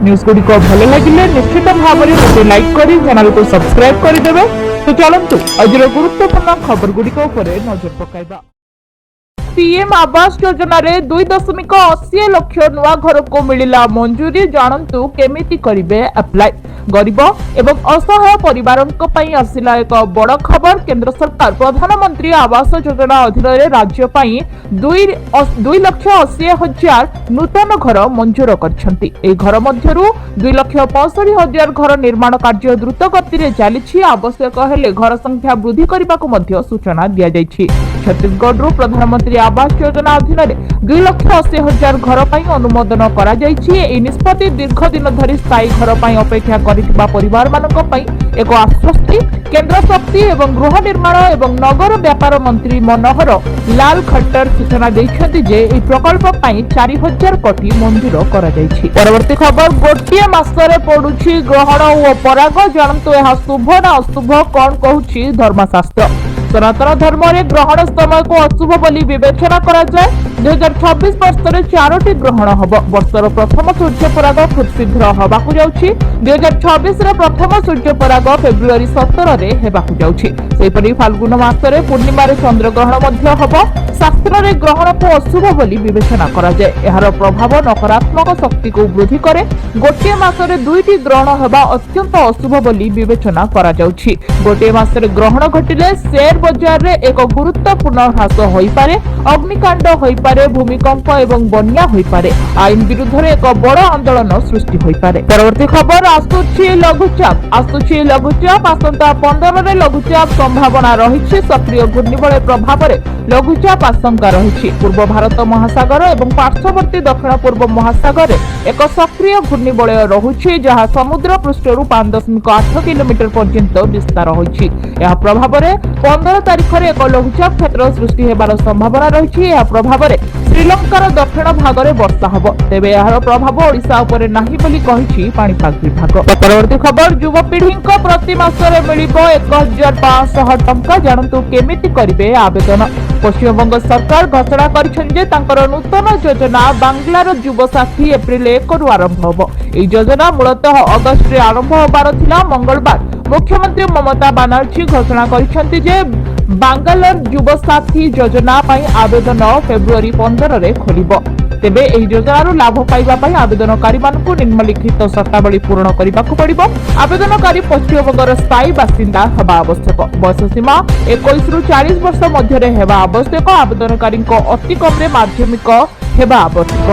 News गुड़िक भल लगे निश्चित भाव में गोटे लाइक कर चैनल को सब्सक्राइब करदे। तो चलतु आज गुरुत्वपूर्ण खबर गुड़िक नजर पकाइबा। पीएम आवास योजना रे 2.80 लाख नुआ घर को मिलिला मंजूरी। जानतु केमिति करिवे अप्लाई। गरीब एवं असहाय परिवारक पई आसिला एक बड़ खबर। केंद्र सरकार प्रधानमंत्री आवास योजना अधीन रे राज्य पई 2,80,000 नूतन घर मंजूर करछंती। ए घर मध्यरु 2,65,000 घर निर्माण कार्य द्रुत गति रे चलिछि। आवश्यक हेले घर संख्या वृद्धि करबाकू मध्य सूचना दिया जायछि। छत्तीसगढ़ रु प्रधानमंत्री आवास योजना अधीन 2,80,000 घर पई अनुमोदन करा जायछि। ए निष्पत्ति दीर्घ दिन धरि स्थायी घर पई अपेक्षा करिथिबा परिवार मानक पई एक आश्वस्ति। केंद्र शक्ति एवं गृह निर्माण एवं नगर व्यापार मंत्री मनोहर लाल खट्टर सूचना दैछथि जे ए प्रकल्प पई 4,000 कोटी मंजूर करा जायछि। परवर्ती खबर गोटिए मासरे पडुछि ग्रहण ओ पराग। जानतु एहा शुभ ना अशुभ कोन कहूछि धर्मशास्त्र। सनातन धर्म रे ग्रहण समय को अशुभ बोली विवेचना करा जाय। 2026 वर्ष रे 4टी ग्रहण हबो। वर्षर प्रथम सूर्य पराग खूब शीघ्र हबाकू जाउछि। 2026 रे प्रथम सूर्य पराग फेब्रुआरी 17 रे हेबाकू जाउछि। सेपरि फाल्गुन मास रे पूर्णिमा रे चंद्र ग्रहण मध्ये हबो। शास्त्र रे ग्रहण को अशुभ बोली विवेचना करा जाय। एहार प्रभाव नकारात्मक शक्ति को वृद्धि करे। गोटे मास रे 2टी ग्रहण हेबा अत्यंत अशुभ बोली विवेचना करा जाउछि। गोटे मास रे ग्रहण घटिले शेयर बजार रे एक गुरुत्वपूर्ण ह्रास होई पारे। अग्निकांड होई पारे, भूमिकंप एवं बन्या होई पारे। आईन विरुद्ध रे एक बड़ आंदोलन सृष्टि होई पारे। परवर्ती खबर आसुछि लघुचाप। आसंता 15 रे लघुचाप संभावना रहिछि। सक्रिय घूर्णिबलय प्रभाव रे लघुचाप आशंका रहिछि। पूर्व भारत महासागर एवं पार्श्ववर्ती दक्षिण पूर्व महासागर रे एक सक्रिय घूर्णिबलय रहुछि जहा समुद्र पृष्ठरु 5.8 किलोमीटर पर्यंत विस्तार होइछि। एहा प्रभाव रे 15 तारिख रे एक लघुचाप क्षेत्र सृष्टि हेबार संभावना रहिछि। एहा प्रभाव रे श्रीलंकार दक्षिण भाग रे वर्षा हबो। तेबे एहार प्रभाव ओडिशा उपरे नाही बोली कहिछि पाणीपाग विभाग। परवर्ती खबर युवपीढ़ीक प्रति मासरे मिलिबो 1,500 टंका। जानतु केमिति करिवे आवेदन। पश्चिमबंग सरकार घोषणा करिसेन जे तांकर नूतन योजना बांग्लार युव साथी एप्रिल 1 रु आरंभ हबो। एई योजना मूलतः अगस्त रे आरंभ होबार थिला। मंगलवार मुख्यमंत्री ममता बनर्जी घोषणा करिसेंति जे बांग्लार युव साथी योजना पई आवेदन फेब्रुआरी 15 रे खोलिबो। तेबे एही योजनार लाभ पाइबा पई आवेदनकारी मानकु निम्नलिखित शर्तावली पूर्ण करिबाकू पड़िबो। आवेदनकारी पश्चिमबंगर स्थायी बासिंदा हेबा आवश्यक। बयस सीमा 21 रु 40 वर्ष मध्य रे हेबा आवश्यक। आवेदनकारी को अति कम रे माध्यमिक हेबा आवश्यक।